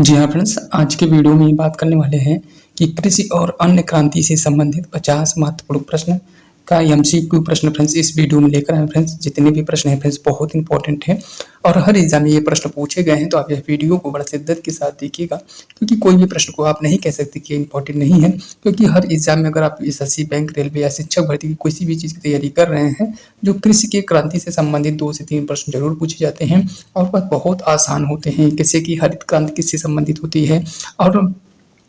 जी हाँ फ्रेंड्स, आज के वीडियो में बात करने वाले हैं कि कृषि और अन्य क्रांति से संबंधित 50 महत्वपूर्ण प्रश्न का एमसीक्यू प्रश्न फ्रेंड्स इस वीडियो में लेकर आए फ्रेंड्स। जितने भी प्रश्न हैं फ्रेंड्स बहुत इंपॉर्टेंट हैं और हर एग्जाम में ये प्रश्न पूछे गए हैं, तो आप यह वीडियो को बड़ा शिद्दत के साथ देखिएगा, क्योंकि कोई भी प्रश्न को आप नहीं कह सकते कि इंपॉर्टेंट नहीं है। क्योंकि हर एग्जाम में अगर आप एसएससी, बैंक, रेलवे या शिक्षक भर्ती की किसी भी चीज़ की तैयारी कर रहे हैं, जो कृषि के क्रांति से संबंधित 2 से 3 प्रश्न जरूर पूछे जाते हैं और वह बहुत आसान होते हैं। जैसे कि हरित क्रांति किससे संबंधित होती है और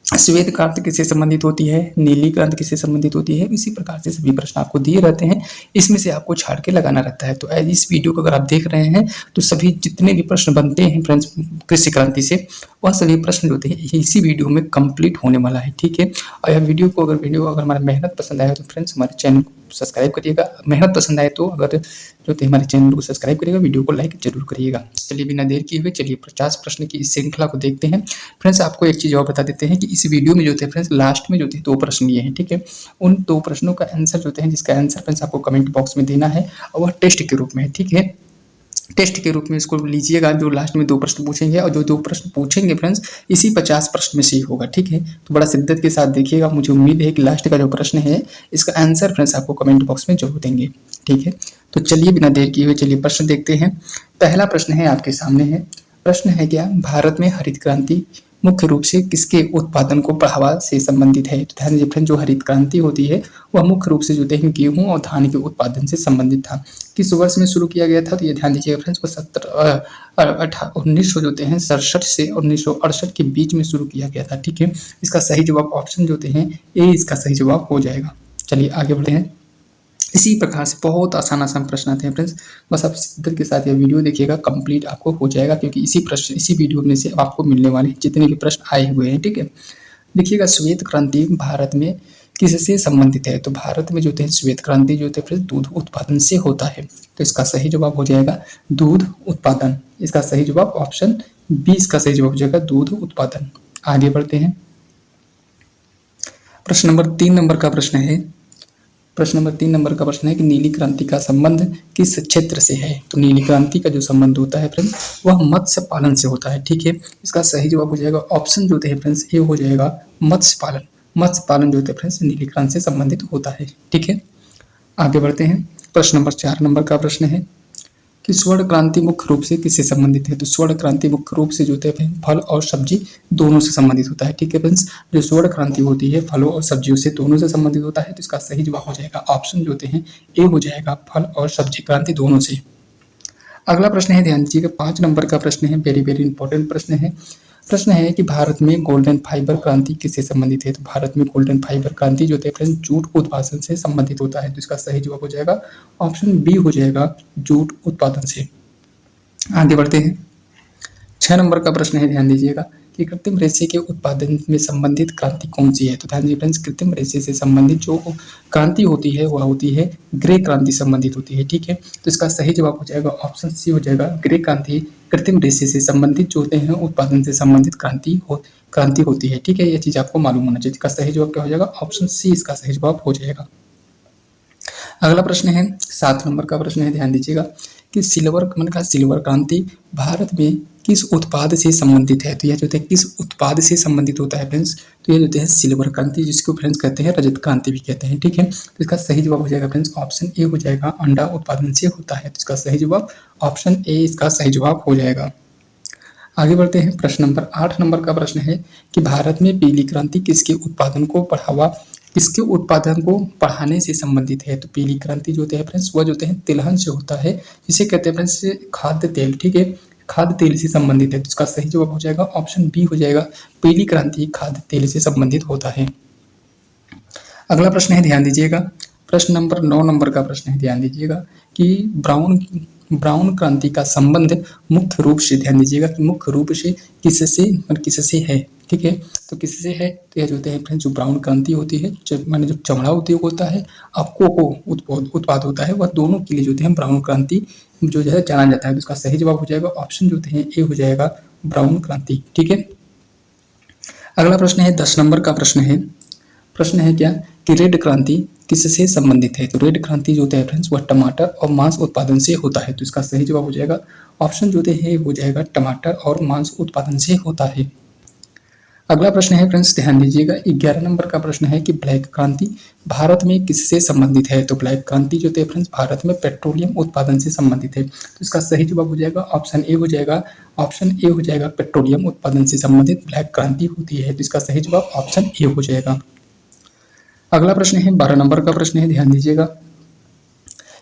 श्वेत क्रांति किससे संबंधित होती है, नीली क्रांति किससे संबंधित होती है। इसी प्रकार से सभी प्रश्न आपको दिए रहते हैं, इसमें से आपको छाड़ के लगाना रहता है। तो इस वीडियो को अगर आप देख रहे हैं तो सभी जितने भी प्रश्न बनते हैं फ्रेंड्स कृषि क्रांति से, वह सभी प्रश्न जो होते हैं इसी वीडियो में कंप्लीट होने वाला है, ठीक है। और यह वीडियो अगर हमारा मेहनत पसंद आए तो फ्रेंड्स हमारे चैनल को सब्सक्राइब करिएगा। मेहनत पसंद आए तो अगर जो थे हमारे चैनल को सब्सक्राइब करिएगा, वीडियो को लाइक जरूर करिएगा। चलिए बिना देर किए हुए चलिए 50 प्रश्न की इस श्रृंखला को देखते हैं। फ्रेंड्स आपको एक चीज़ और बता देते हैं कि इस वीडियो में जो थे फ्रेंड्स लास्ट में जो थे 2 प्रश्न लिए हैं, ठीक है। उन 2 प्रश्नों का आंसर जो है, जिसका आंसर फ्रेंड्स आपको कमेंट बॉक्स में देना है और वह टेस्ट के रूप में है, ठीक है। टेस्ट के रूप में इसको लीजिएगा। जो लास्ट में 2 प्रश्न पूछेंगे और जो 2 प्रश्न पूछेंगे फ्रेंड्स इसी 50 प्रश्न में से ही होगा, ठीक है। तो बड़ा शिद्दत के साथ देखिएगा। मुझे उम्मीद है कि लास्ट का जो प्रश्न है इसका आंसर फ्रेंड्स आपको कमेंट बॉक्स में जरूर देंगे, ठीक है। तो चलिए बिना देर किए हुए चलिए प्रश्न देखते हैं। पहला प्रश्न है आपके सामने है। प्रश्न है क्या, भारत में हरित क्रांति मुख्य रूप से किसके उत्पादन को बढ़ावा से संबंधित है। तो ध्यान दीजिए फ्रेंड्स, जो हरित क्रांति होती है वह मुख्य रूप से जो है गेहूं और धान के उत्पादन से संबंधित था। किस वर्ष में शुरू किया गया था, तो ये ध्यान दीजिएगा फ्रेंड्स, वो 1967 से 1968 के बीच में शुरू किया गया था, ठीक है। इसका सही जवाब ऑप्शन जो हैं ए इसका सही जवाब हो जाएगा। चलिए आगे बढ़ते हैं। इसी प्रकार से बहुत आसान प्रश्न आते हैं फ्रेंड्स, बस आप शिद्दत के साथ यह वीडियो देखिएगा, कंप्लीट आपको हो जाएगा। क्योंकि इसी वीडियो में से आपको मिलने वाले जितने भी प्रश्न आए हुए हैं, ठीक है। देखिएगा, श्वेत क्रांति भारत में किससे संबंधित है। तो भारत में जो है श्वेत क्रांति जो है फ्रेंड्स दूध उत्पादन से होता है। तो इसका सही जवाब हो जाएगा दूध उत्पादन। इसका सही जवाब ऑप्शन बी इसका सही जवाब हो जाएगा दूध उत्पादन। आगे बढ़ते हैं। प्रश्न नंबर 3 नंबर का प्रश्न है। प्रश्न नंबर 3 नंबर का प्रश्न है कि नीली क्रांति का संबंध किस क्षेत्र से है। तो नीली क्रांति का जो संबंध होता है फ्रेंड्स वह मत्स्य पालन से होता है, ठीक है। इसका सही जवाब हो जाएगा ऑप्शन जो है फ्रेंड्स ए हो जाएगा मत्स्य पालन। मत्स्य पालन जो है फ्रेंड्स नीली क्रांति से संबंधित होता है, ठीक है। आगे बढ़ते हैं। प्रश्न नंबर 4 नंबर का प्रश्न है कि स्वर्ण क्रांति मुख्य रूप से किससे संबंधित है। तो स्वर्ण क्रांति मुख्य रूप से जो है फल और सब्जी दोनों से संबंधित होता है, ठीक है फ्रेंड्स। जो स्वर्ण क्रांति होती है फलों और सब्जियों से दोनों से संबंधित होता है। तो इसका सही जवाब हो जाएगा ऑप्शन जो है ए हो जाएगा फल और सब्जी क्रांति दोनों से। अगला प्रश्न है, ध्यान दीजिएगा, 5 नंबर का प्रश्न है। वेरी वेरी इंपॉर्टेंट प्रश्न है। प्रश्न है कि भारत में गोल्डन फाइबर क्रांति किससे संबंधित है। तो भारत में गोल्डन फाइबर क्रांति जो है फ्रेंड्स जूट उत्पादन से संबंधित होता है। तो इसका सही जवाब हो जाएगा ऑप्शन बी हो जाएगा जूट उत्पादन से। आगे बढ़ते हैं। 6 नंबर का प्रश्न है, ध्यान दीजिएगा कि कृत्रिम रेशे के उत्पादन में संबंधित क्रांति कौन सी है। तो ध्यान दीजिए फ्रेंड्स, कृत्रिम रेशे से संबंधित जो क्रांति होती है वह होती है ग्रे क्रांति संबंधित होती है, ठीक है। तो इसका सही जवाब हो जाएगा ऑप्शन सी हो जाएगा ग्रे क्रांति कृत्रिम रेशे से संबंधित जो होते हैं उत्पादन से संबंधित क्रांति होती है, ठीक है। यह चीज आपको मालूम होना चाहिए। इसका सही जवाब क्या हो जाएगा ऑप्शन सी इसका सही जवाब हो जाएगा। अगला प्रश्न है 7 नंबर का प्रश्न है, ध्यान दीजिएगा कि सिल्वर क्रांति भारत में किस उत्पाद से संबंधित है। तो यह जो है किस उत्पाद से संबंधित होता है फ्रेंड्स। तो ये जो है सिल्वर क्रांति, जिसको फ्रेंड्स कहते हैं रजत क्रांति भी कहते हैं, ठीक है। तो इसका सही जवाब हो जाएगा फ्रेंड्स ऑप्शन ए हो जाएगा अंडा उत्पादन से होता है। तो इसका सही जवाब ऑप्शन ए इसका सही जवाब हो जाएगा। आगे बढ़ते हैं। प्रश्न नंबर 8 नंबर का प्रश्न है कि भारत में पीली क्रांति किसके उत्पादन को बढ़ाने से संबंधित है। तो पीली क्रांति जो है फ्रेंड्स वह जो है तिलहन से होता है, जिसे कहते हैं फ्रेंड्स खाद्य तेल, ठीक है। खाद्य तेल से संबंधित है। तो इसका सही जवाब हो जाएगा ऑप्शन बी हो जाएगा पीली क्रांति खाद्य तेल से संबंधित होता है। अगला प्रश्न है, ध्यान दीजिएगा, प्रश्न नंबर 9 नंबर का प्रश्न है। ध्यान दीजिएगा कि ब्राउन क्रांति का संबंध मुख्य रूप से, ध्यान दीजिएगा कि मुख्य रूप से किससे है, ठीक है। तो किससे है, तो यह जो है फ्रेंड्स जो ब्राउन क्रांति होती है, जो चमड़ा उद्योग होता है और कोको उत्पाद होता है, वह दोनों के लिए जो है ब्राउन क्रांति जो है जाना जाता है। तो इसका सही जवाब हो जाएगा ऑप्शन जो है ए हो जाएगा ब्राउन क्रांति, ठीक है। अगला प्रश्न है 10 नंबर का प्रश्न है। प्रश्न है क्या कि रेड क्रांति किससे संबंधित है। तो रेड क्रांति जो है फ्रेंड्स वह टमाटर और मांस उत्पादन से होता है। तो इसका सही जवाब हो जाएगा ऑप्शन जो है हो जाएगा टमाटर और मांस उत्पादन से होता है। अगला प्रश्न है फ्रेंड्स, ध्यान दीजिएगा, 11 नंबर का प्रश्न है कि ब्लैक क्रांति भारत में किससे संबंधित है। तो ब्लैक क्रांति जो है फ्रेंड्स भारत में पेट्रोलियम उत्पादन से संबंधित है। तो इसका सही जवाब हो जाएगा ऑप्शन ए हो जाएगा। ऑप्शन ए हो जाएगा, पेट्रोलियम उत्पादन से संबंधित ब्लैक क्रांति होती है। तो इसका सही जवाब ऑप्शन ए हो जाएगा। अगला प्रश्न है 12 नंबर का प्रश्न है, ध्यान दीजिएगा,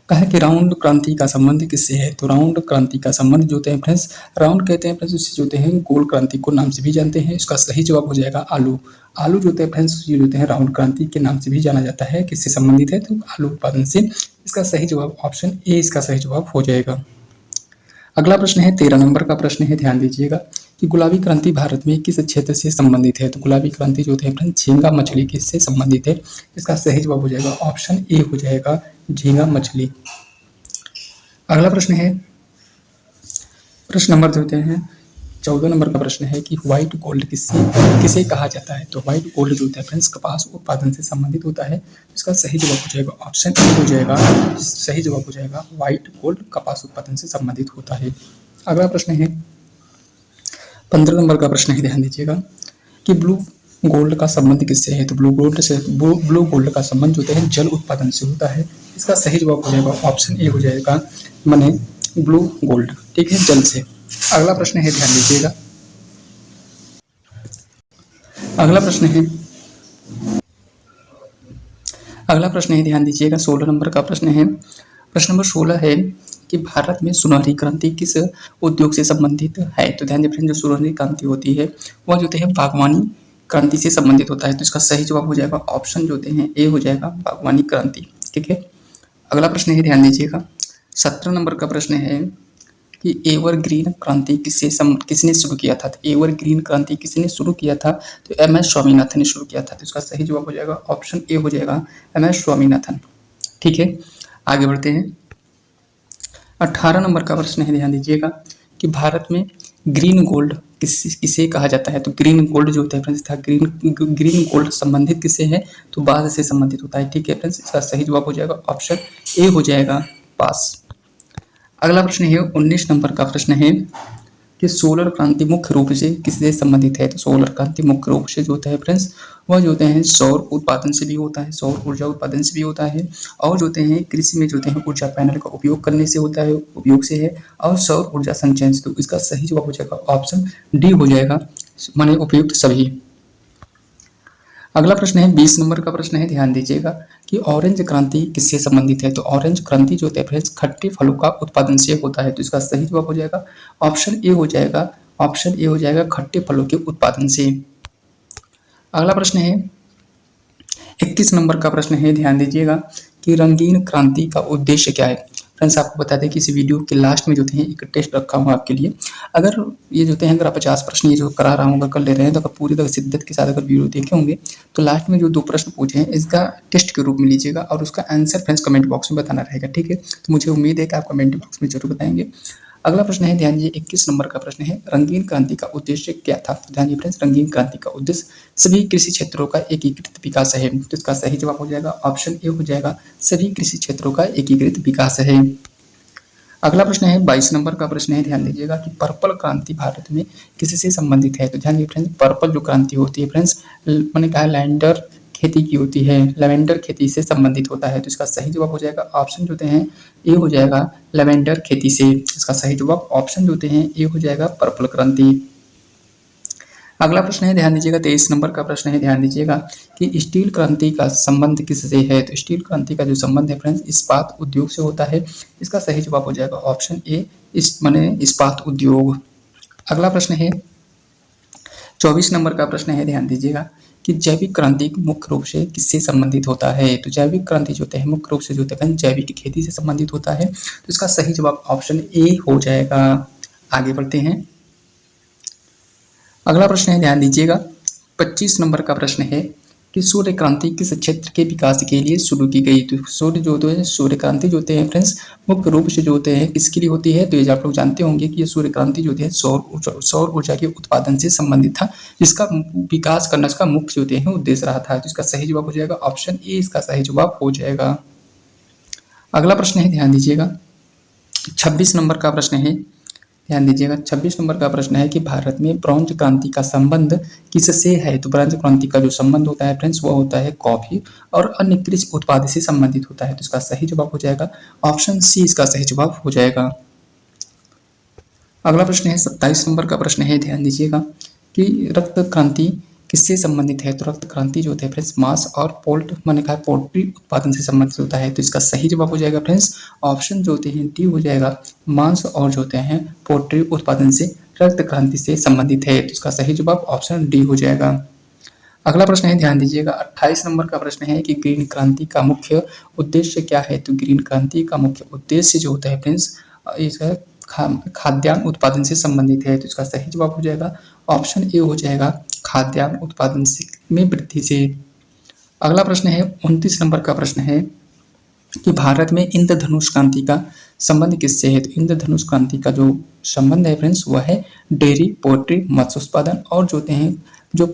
कहा कि राउंड क्रांति का संबंध किससे है। तो राउंड क्रांति का संबंध जो होते हैं फ्रेंड्स, राउंड कहते हैं फ्रेंड्स उसे जो होते हैं गोल क्रांति को नाम से भी जानते हैं। इसका सही जवाब हो जाएगा आलू। आलू जो होते हैं फ्रेंड्स ये जो होते हैं राउंड क्रांति के नाम से भी जाना जाता है। किससे संबंधित है, तो आलू उत्पादन से। इसका सही जवाब ऑप्शन ए इसका सही जवाब हो जाएगा। अगला प्रश्न है 13 नंबर का प्रश्न है, ध्यान दीजिएगा कि गुलाबी क्रांति भारत में किस क्षेत्र से संबंधित है। तो गुलाबी क्रांति जो है फ्रेंड्स झींगा मछली किससे संबंधित है। इसका सही जवाब हो जाएगा ऑप्शन ए हो जाएगा, झींगा मछली। अगला प्रश्न है, प्रश्न नंबर जो होते हैं 14 नंबर का प्रश्न है कि व्हाइट गोल्ड किसे कहा जाता है। तो व्हाइट गोल्ड जो होता है फ्रेंड्स कपास उत्पादन से संबंधित होता है। इसका सही जवाब हो जाएगा ऑप्शन ए हो जाएगा। सही जवाब हो जाएगा व्हाइट गोल्ड कपास उत्पादन से संबंधित होता है। अगला प्रश्न है 15 नंबर का प्रश्न है, ध्यान दीजिएगा कि ब्लू गोल्ड का संबंध किससे है। तो ब्लू गोल्ड का संबंध जो है जल उत्पादन से होता है। इसका सही जवाब हो जाएगा ऑप्शन ए हो जाएगा, माने ब्लू गोल्ड, ठीक है, जल से। अगला प्रश्न है, ध्यान दीजिएगा, अगला प्रश्न है ध्यान दीजिएगा 16 नंबर का प्रश्न है। प्रश्न नंबर 16 है कि भारत में सुनहरी क्रांति किस उद्योग से संबंधित है। तो ध्यान दीजिए, जो सुनहरी क्रांति होती है वह जो है बागवानी क्रांति से संबंधित होता है। तो इसका सही जवाब हो जाएगा ऑप्शन जो होते हैं ए हो जाएगा, बागवानी क्रांति, ठीक है। अगला प्रश्न है, ध्यान दीजिएगा 17 नंबर का प्रश्न है कि एवरग्रीन क्रांति किसने शुरू किया था। तो एवरग्रीन क्रांति किसने शुरू किया था। तो एम.एस. स्वामीनाथन ने शुरू किया था। तो इसका सही जवाब हो जाएगा ऑप्शन ए हो जाएगा, एम.एस. स्वामीनाथन, ठीक है। आगे बढ़ते हैं 18 नंबर का प्रश्न है, ध्यान दीजिएगा कि भारत में ग्रीन गोल्ड किसे कहा जाता है। तो ग्रीन गोल्ड जो होता है फ्रेंड्स था, ग्रीन गोल्ड संबंधित किससे है, तो बांस से संबंधित होता है, ठीक है फ्रेंड्स। इसका सही जवाब हो जाएगा ऑप्शन ए हो जाएगा, बांस। अगला प्रश्न है 19 नंबर का प्रश्न है कि सोलर क्रांति मुख्य रूप से किससे संबंधित है। तो सोलर क्रांति मुख्य रूप से जो होता है फ्रेंड्स वह जो होते हैं सौर उत्पादन से भी होता है, सौर ऊर्जा उत्पादन से भी होता है, और जो होते हैं कृषि में जो होते हैं ऊर्जा पैनल का उपयोग करने से होता है, उपयोग से है, और सौर ऊर्जा संचयन से। तो इसका सही जवाब हो जाएगा ऑप्शन डी हो जाएगा, माने उपयुक्त सभी। अगला प्रश्न है 20 नंबर का प्रश्न है, ध्यान दीजिएगा कि ऑरेंज क्रांति किससे संबंधित है। तो ऑरेंज क्रांति जो होता है फ्रेंड्स खट्टे फलों का उत्पादन से होता है। तो इसका सही जवाब हो जाएगा ऑप्शन ए हो जाएगा, ऑप्शन ए हो जाएगा, खट्टे फलों के उत्पादन से। अगला प्रश्न है 21 नंबर का प्रश्न है, ध्यान दीजिएगा कि रंगीन क्रांति का उद्देश्य क्या है। फ्रेंड्स आपको बता दें कि इस वीडियो के लास्ट में जो है एक टेस्ट रखा हुआ आपके लिए। अगर ये जो है अगर आप 50 प्रश्न ये जो करा रहा हूँ अगर कर ले रहे हैं तो अगर पूरी तरह शिद्दत के साथ अगर वीडियो देखे होंगे तो लास्ट में जो 2 प्रश्न पूछे हैं इसका टेस्ट के रूप में लीजिएगा और उसका आंसर फ्रेंड्स कमेंट बॉक्स में बताना रहेगा, ठीक है। तो मुझे उम्मीद है कि आप कमेंट बॉक्स में जरूर बताएंगे। अगला प्रश्न है, ध्यान दीजिए 21 नंबर का प्रश्न है, रंगीन क्रांति का उद्देश्य क्या था। तो ध्यान दीजिए फ्रेंड्स, रंगीन क्रांति का उद्देश्य सभी कृषि क्षेत्रों का एकीकृत विकास है। तो इसका सही जवाब हो जाएगा ऑप्शन ए हो जाएगा, सभी कृषि क्षेत्रों का एकीकृत विकास है। अगला प्रश्न है 22 नंबर का प्रश्न है, ध्यान दीजिएगा कि पर्पल क्रांति भारत में किससे संबंधित है। तो ध्यान दीजिए फ्रेंड्स, पर्पल जो क्रांति होती है फ्रेंड्स मैंने कहा लैवेंडर खेती की होती है, लैवेंडर खेती से संबंधित होता है। तो इसका सही जवाब हो जाएगा ऑप्शन जो होते हैं ए हो जाएगा, लैवेंडर खेती से। इसका सही जवाब ऑप्शन जो होते हैं ए हो जाएगा, पर्पल क्रांति। अगला प्रश्न है, ध्यान दीजिएगा 23 नंबर का प्रश्न है, ध्यान दीजिएगा कि स्टील क्रांति का संबंध किससे है। तो स्टील क्रांति का जो संबंध है फ्रेंड्स इस्पात उद्योग से होता है। इसका सही जवाब हो जाएगा ऑप्शन ए, माने इस्पात उद्योग। अगला प्रश्न है 24 नंबर का प्रश्न है, ध्यान दीजिएगा कि जैविक क्रांति मुख्य रूप से किससे संबंधित होता है। तो जैविक क्रांति जो होता है मुख्य रूप से जो होता है जैविक खेती से संबंधित होता है। तो इसका सही जवाब ऑप्शन ए हो जाएगा। आगे बढ़ते हैं, अगला प्रश्न है, ध्यान दीजिएगा 25 नंबर का प्रश्न है कि सूर्य क्रांति किस क्षेत्र के विकास के लिए शुरू की गई। तो सूर्य क्रांति जो होते हैं फ्रेंड्स मुख्य रूप से जो होते हैं किसके लिए होती है। तो ये आप लोग जानते होंगे कि ये सूर्य क्रांति जो होती है सौर ऊर्जा के उत्पादन से संबंधित था, जिसका विकास करना इसका मुख्य जो होते हैं उद्देश्य रहा था। तो इसका सही जवाब हो जाएगा ऑप्शन ए, इसका सही जवाब हो जाएगा। अगला प्रश्न है, ध्यान दीजिएगा 26 नंबर का प्रश्न है ध्यान दीजिएगा 26 नंबर का प्रश्न है कि भारत में ब्रॉन्ज क्रांति का संबंध किससे है? तो ब्रॉन्ज क्रांति का जो संबंध होता है फ्रेंड्स वो होता है कॉफी और अन्य कृषि उत्पाद से संबंधित होता है। तो इसका सही जवाब हो जाएगा ऑप्शन सी, इसका सही जवाब हो जाएगा। अगला प्रश्न है 27 नंबर का प्रश्न है, ध्यान दीजिएगा कि रक्त क्रांति किससे संबंधित है? तो रक्त क्रांति जो होता है फ्रेंड्स मांस और मैंने कहा पोल्ट्री उत्पादन से संबंधित होता है। तो इसका सही जवाब हो जाएगा फ्रेंड्स ऑप्शन जो होते हैं डी हो जाएगा, मांस और जो होते हैं पोल्ट्री उत्पादन से रक्त क्रांति से संबंधित है। तो इसका सही जवाब ऑप्शन डी हो जाएगा। अगला प्रश्न है, ध्यान दीजिएगा 28 नंबर का प्रश्न है कि ग्रीन क्रांति का मुख्य उद्देश्य क्या है? तो ग्रीन क्रांति का मुख्य उद्देश्य जो होता है फ्रेंड्स इसका खाद्यान्न उत्पादन से संबंधित है। तो इसका सही जवाब हो जाएगा ऑप्शन ए हो जाएगा, खाद्यान्न उत्पादन में वृद्धि से। अगला प्रश्न है 29 नंबर का प्रश्न है कि भारत में इंद्रधनुष क्रांति का संबंध किससे है? तो इंद्रधनुष क्रांति का जो संबंध है फ्रेंड्स वह है डेयरी, पोल्ट्री, मत्स्य उत्पादन और जो होते हैं जो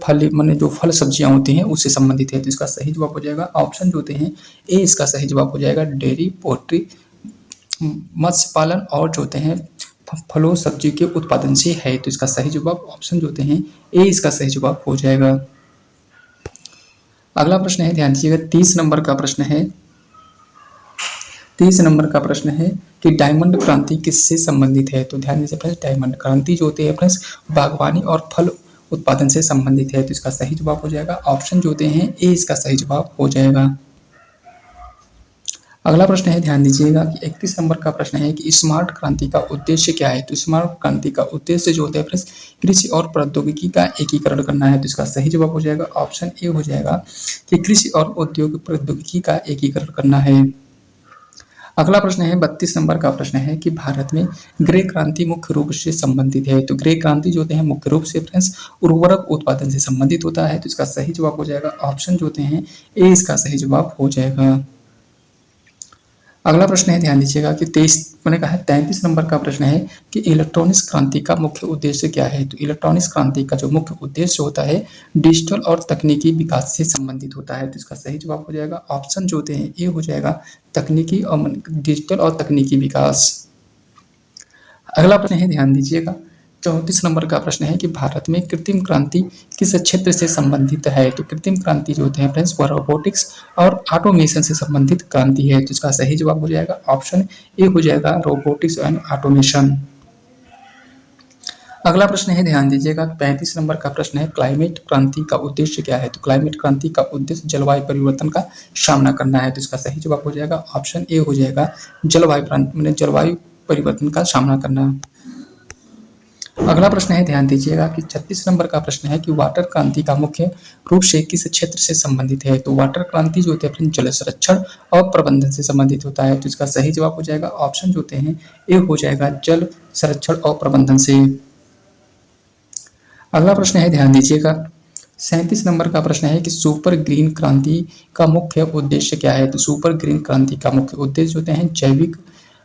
फल सब्जियां होती हैं उससे संबंधित है। तो इसका सही जवाब हो जाएगा ऑप्शन जो होते हैं ए, इसका सही जवाब हो जाएगा डेयरी, पोल्ट्री, मत्स्य पालन और जो होते हैं फलों सब्जी के उत्पादन से है। तो इसका सही जवाब ऑप्शन जो होते हैं ए, इसका सही जवाब हो जाएगा। अगला प्रश्न है, ध्यान दीजिएगा 30 नंबर का प्रश्न है। 30 नंबर का प्रश्न है कि डायमंड क्रांति किससे संबंधित है? तो ध्यान दीजिए फ्रेंड्स, डायमंड क्रांति जो होती है फ्रेंड्स बागवानी और फल उत्पादन से संबंधित है। तो इसका सही जवाब हो जाएगा ऑप्शन जो होते हैं ए, इसका सही जवाब हो जाएगा। अगला प्रश्न है, ध्यान दीजिएगा कि 31 नंबर का प्रश्न है कि स्मार्ट क्रांति का उद्देश्य क्या है? तो स्मार्ट क्रांति का उद्देश्य जो होता है फ्रेंड्स कृषि और प्रौद्योगिकी का एकीकरण करना है। तो इसका सही जवाब हो जाएगा ऑप्शन ए हो जाएगा कि कृषि और उद्योग प्रौद्योगिकी का एकीकरण करना है। अगला प्रश्न है 32 नंबर का प्रश्न है कि भारत में ग्रे क्रांति मुख्य रूप से संबंधित है। तो ग्रे क्रांति जो होते हैं मुख्य रूप से फ्रेंड्स उर्वरक उत्पादन से संबंधित होता है। तो इसका सही जवाब हो जाएगा ऑप्शन जो होते हैं ए, इसका सही जवाब हो जाएगा। अगला प्रश्न है, ध्यान दीजिएगा कि 33 नंबर का प्रश्न है कि इलेक्ट्रॉनिक्स क्रांति का मुख्य उद्देश्य क्या है? तो इलेक्ट्रॉनिक्स क्रांति का जो मुख्य उद्देश्य होता है डिजिटल और तकनीकी विकास से संबंधित होता है। तो इसका सही जवाब हो जाएगा ऑप्शन जो होते हैं ए हो जाएगा, तकनीकी और डिजिटल और तकनीकी विकास। अगला प्रश्न है, ध्यान दीजिएगा 34 नंबर का प्रश्न है कि भारत में कृत्रिम क्रांति किस क्षेत्र से संबंधित है? तो कृत्रिम क्रांति जो होते हैं फ्रेंड्स वह रोबोटिक्स और ऑटोमेशन से संबंधित क्रांति है। तो इसका सही जवाब हो जाएगा ऑप्शन ए हो जाएगा, रोबोटिक्स एंड ऑटोमेशन। अगला प्रश्न है, ध्यान दीजिएगा 35 नंबर का प्रश्न है क्लाइमेट क्रांति का उद्देश्य क्या है? तो क्लाइमेट क्रांति का उद्देश्य जलवायु परिवर्तन का सामना करना है। तो इसका सही जवाब हो जाएगा ऑप्शन ए हो जाएगा, जलवायु परिवर्तन का सामना करना। अगला प्रश्न है, ध्यान दीजिएगा कि 36 नंबर का प्रश्न है कि वाटर क्रांति का मुख्य रूप से किस क्षेत्र से संबंधित है? तो वाटर क्रांति जो होते हैं जल संरक्षण और प्रबंधन से संबंधित होता है। तो इसका सही जवाब हो जाएगा ऑप्शन जो होते हैं ए हो जाएगा, जल संरक्षण और प्रबंधन से। अगला प्रश्न है, ध्यान दीजिएगा 37 नंबर का प्रश्न है कि सुपर ग्रीन क्रांति का मुख्य उद्देश्य क्या है? तो सुपर ग्रीन क्रांति का मुख्य उद्देश्य होते हैं जैविक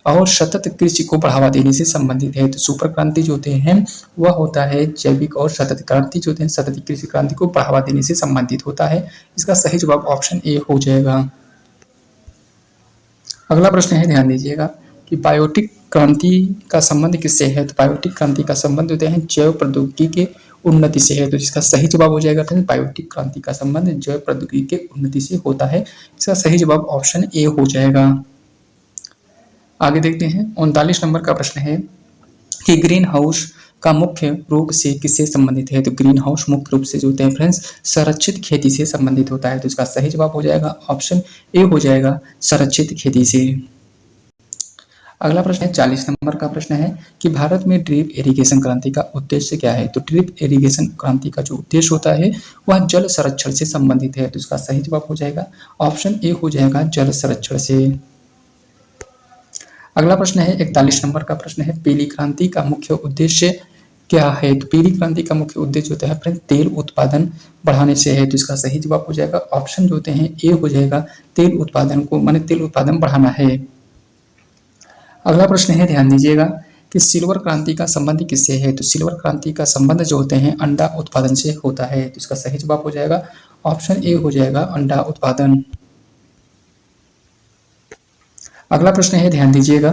और सतत कृषि को बढ़ावा देने से संबंधित है। तो सुपर क्रांति जो होते हैं वह होता है जैविक और सतत क्रांति जो होते हैं सतत कृषि क्रांति को बढ़ावा देने से संबंधित होता है। इसका सही जवाब ऑप्शन ए हो जाएगा। अगला प्रश्न है, ध्यान दीजिएगा कि बायोटिक क्रांति का संबंध किससे है? तो बायोटिक क्रांति का संबंध होते हैं जैव प्रौद्योगिकी के उन्नति से है। तो इसका सही जवाब हो जाएगा फ्रेंड्स बायोटिक क्रांति का संबंध जैव प्रौद्योगिकी के उन्नति से होता है। इसका सही जवाब ऑप्शन ए हो जाएगा। आगे देखते हैं 39 नंबर का प्रश्न है कि ग्रीन हाउस का मुख्य रूप से किससे संबंधित है? तो ग्रीन हाउस मुख्य रूप से जो होते हैं फ्रेंड्स संरक्षित खेती से संबंधित होता है। तो इसका सही जवाब हो जाएगा ऑप्शन ए हो जाएगा, संरक्षित खेती से। अगला प्रश्न है 40 नंबर का प्रश्न है कि भारत में ड्रिप इरिगेशन क्रांति का उद्देश्य क्या है? तो ड्रिप इरिगेशन क्रांति का जो उद्देश्य होता है वह जल संरक्षण से संबंधित है। तो इसका सही जवाब हो जाएगा ऑप्शन ए हो जाएगा, जल संरक्षण से। अगला प्रश्न है 41 नंबर का प्रश्न है पीली क्रांति का मुख्य उद्देश्य क्या है? तो पीली क्रांति का मुख्य उद्देश्य होता है फ्रेंड तेल उत्पादन बढ़ाने से है। तो इसका सही जवाब हो जाएगा ऑप्शन जो होते हैं ए हो जाएगा, तेल उत्पादन बढ़ाना है। अगला प्रश्न है, ध्यान दीजिएगा कि सिल्वर क्रांति का संबंध किससे है? तो सिल्वर क्रांति का संबंध जो होते हैं अंडा उत्पादन से होता है। तो इसका सही जवाब हो जाएगा ऑप्शन ए हो जाएगा, अंडा उत्पादन। अगला प्रश्न है, ध्यान दीजिएगा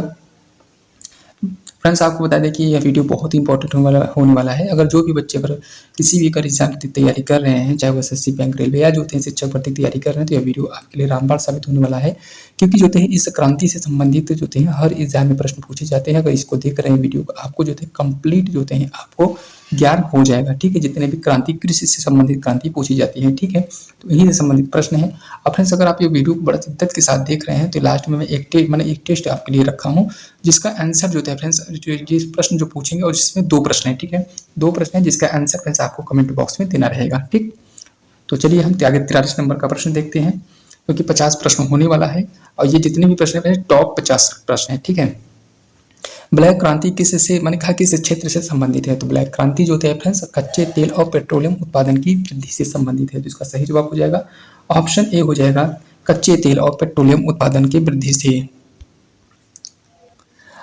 फ्रेंड्स आपको बता दें कि यह वीडियो बहुत ही इंपॉर्टेंट होने वाला है। अगर जो भी बच्चे अगर किसी भी कर एग्जाम की तैयारी कर रहे हैं, चाहे वो एसएससी, बैंक, रेलवे या जो थे शिक्षक भर्ती की तैयारी कर रहे हैं, तो यह वीडियो आपके लिए रामबाण साबित होने वाला है। क्योंकि जो थे इस क्रांति से संबंधित जो थे हर एग्जाम में प्रश्न पूछे जाते हैं। अगर इसको देख रहे हैं वीडियो को, आपको जो थे कंप्लीट जो थे आपको ज्ञान हो जाएगा। ठीक है, जितने भी क्रांति कृषि से संबंधित क्रांति पूछी जाती है। ठीक है, तो यही से संबंधित प्रश्न है। अब फ्रेंड्स अगर आप ये वीडियो को बड़ा शिद्दत के साथ देख रहे हैं तो लास्ट में मैं एक टेस्ट आपके लिए रखा हूँ, जिसका आंसर जो है फ्रेंड्स जिस प्रश्न जो पूछेंगे, और जिसमें 2 प्रश्न है। ठीक है, 2 प्रश्न है जिसका आंसर फ्रेंड्स आपको कमेंट बॉक्स में देना रहेगा। ठीक, तो चलिए हम आगे 43 नंबर का प्रश्न देखते हैं, क्योंकि 50 प्रश्न होने वाला है और ये जितने भी प्रश्न है टॉप 50 प्रश्न है। ठीक है, ब्लैक क्रांति किससे, मैंने कहा किस क्षेत्र से संबंधित है, तो ब्लैक क्रांति जो है फ्रेंड्स कच्चे तेल और पेट्रोलियम उत्पादन की वृद्धि से संबंधित है। तो इसका सही जवाब हो जाएगा ऑप्शन ए हो जाएगा, कच्चे तेल और पेट्रोलियम उत्पादन की वृद्धि से।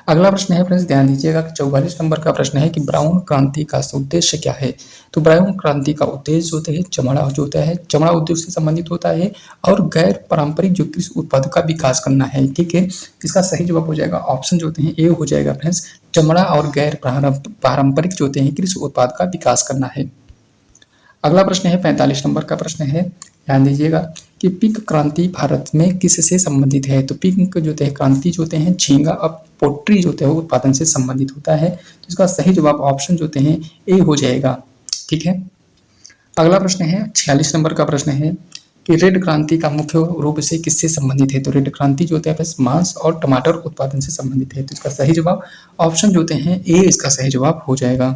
अगला प्रश्न है फ्रेंड्स, ध्यान दीजिएगा, 44 नंबर का प्रश्न है कि ब्राउन क्रांति का उद्देश्य क्या है। तो ब्राउन क्रांति का उद्देश्य जो होता है चमड़ा जो होता है, चमड़ा उद्योग से संबंधित होता है और गैर पारंपरिक जो कृषि उत्पादों का विकास करना है। ठीक है, इसका सही जवाब हो जाएगा ऑप्शन जो होते हैं ए हो जाएगा फ्रेंड्स, चमड़ा और गैर पारंपरिक जो होते हैं कृषि उत्पाद का विकास करना है। अगला प्रश्न है 45 नंबर का प्रश्न है, ध्यान दीजिएगा कि पिंक क्रांति भारत में किससे संबंधित है। तो पिंक जो है क्रांति जो होते हैं झींगा और पोल्ट्री जो है वो उत्पादन से संबंधित होता है। तो इसका सही जवाब ऑप्शन जो हैं ए हो जाएगा। ठीक है, अगला प्रश्न है 46 नंबर का प्रश्न है कि रेड क्रांति का मुख्य रूप से किससे संबंधित है। तो रेड क्रांति जो होता है बस मांस और टमाटर उत्पादन से संबंधित है। तो इसका सही जवाब ऑप्शन जो हैं ए इसका सही जवाब हो जाएगा।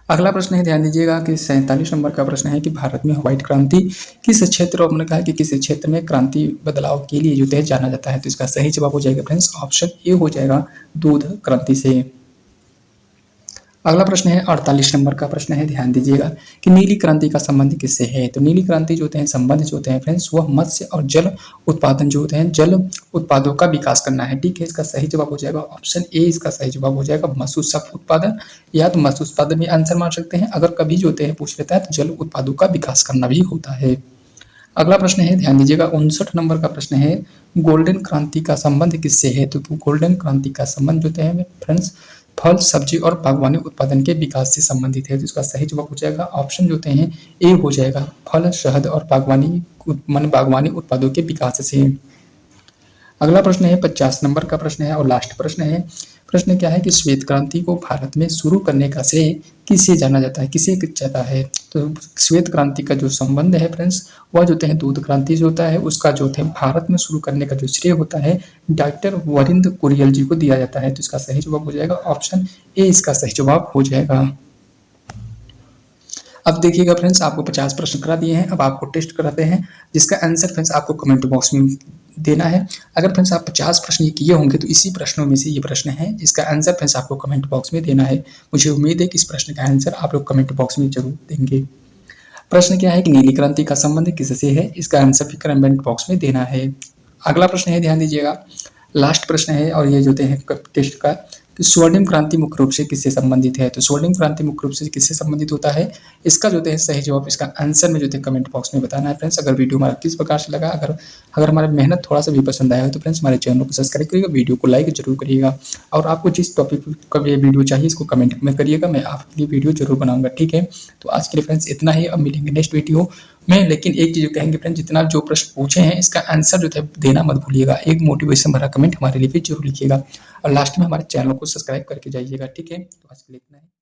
अगला प्रश्न है, ध्यान दीजिएगा कि 47 नंबर का प्रश्न है कि भारत में व्हाइट क्रांति किस क्षेत्र, हमने कहा कि किस क्षेत्र में क्रांति बदलाव के लिए जो है जाना जाता है। तो इसका सही जवाब हो जाएगा फ्रेंड्स ऑप्शन ए हो जाएगा, दूध क्रांति से। अगला प्रश्न है 48 नंबर का प्रश्न है, ध्यान दीजिएगा कि नीली क्रांति का संबंध किससे है। तो नीली क्रांति जो होते हैं संबंध जो होते हैं फ्रेंड्स वह मत्स्य और जल उत्पादन जो होते हैं जल उत्पादों का विकास करना है। ठीक है, इसका सही जवाब हो जाएगा ऑप्शन ए इसका सही जवाब हो जाएगा, मत्स्य उत्पादन या तो मत्स्य उत्पादन भी आंसर मान सकते हैं। अगर कभी जो होते हैं पूछ लेता है तो जल उत्पादों का विकास करना भी होता है। अगला प्रश्न है, ध्यान दीजिएगा 59 नंबर का प्रश्न है, गोल्डन क्रांति का संबंध किससे है। तो गोल्डन क्रांति का संबंध जो है फ्रेंड्स फल, सब्जी और बागवानी उत्पादन के विकास से संबंधित है। तो इसका सही जवाब हो जाएगा ऑप्शन जो हैं ए हो जाएगा, फल, शहद और बागवानी उत्पादों के विकास से। अगला प्रश्न है 50 नंबर का प्रश्न है और लास्ट प्रश्न है। प्रश्न क्या है कि श्वेत क्रांति को भारत में शुरू करने का श्रेय किसे जाना जाता है, किसे जाता है। तो श्वेत क्रांति का जो संबंध है फ्रेंड्स वह जो है दूध क्रांति जो होता है उसका जो है भारत में शुरू करने का जो श्रेय होता है डॉक्टर वरिंद कुरियल जी को दिया जाता है। तो इसका सही जवाब हो जाएगा ऑप्शन ए इसका सही जवाब हो जाएगा। अब देखिएगा फ्रेंड्स आपको 50 प्रश्न करा दिए हैं, अब आपको टेस्ट कराते हैं जिसका आंसर फ्रेंड्स आपको कमेंट बॉक्स में देना है। अगर फ्रेंड्स आप 50 प्रश्न ये किए होंगे तो इसी प्रश्नों में से ये प्रश्न है जिसका आंसर फ्रेंड्स आपको कमेंट बॉक्स में देना है। मुझे उम्मीद है कि इस प्रश्न का आंसर आप लोग कमेंट बॉक्स में जरूर देंगे। प्रश्न क्या है कि नीली क्रांति का संबंध किससे है, इसका आंसर भी कमेंट बॉक्स में देना है। अगला प्रश्न है, ध्यान दीजिएगा लास्ट प्रश्न है और ये जो है टेस्ट का कि स्वर्णिम क्रांति मुख्य रूप से किससे संबंधित है। तो स्वर्णिम क्रांति मुख्य रूप से किससे संबंधित होता है, इसका जो है सही जवाब इसका आंसर में जो है कमेंट बॉक्स में बताना है। फ्रेंड्स अगर वीडियो हमारा किस प्रकार से लगा, अगर हमारा मेहनत थोड़ा सा भी पसंद आया हो तो फ्रेंड्स हमारे चैनल को सब्सक्राइब करिएगा, वीडियो को लाइक जरूर करिएगा और आपको जिस टॉपिक का ये वीडियो चाहिए इसको कमेंट में करिएगा, मैं आपके लिए वीडियो जरूर बनाऊंगा। ठीक है, तो आज के लिए फ्रेंड्स इतना ही, अब मिलेंगे नेक्स्ट वीडियो में। लेकिन एक चीज कहेंगे फ्रेंड्स, जितना जो प्रश्न पूछे हैं इसका आंसर जो है देना मत भूलिएगा, एक मोटिवेशन भरा कमेंट हमारे लिए भी जरूर लिखिएगा और लास्ट में हमारे चैनल को सब्सक्राइब करके जाइएगा। ठीक है, तो आज के लिए इतना ही।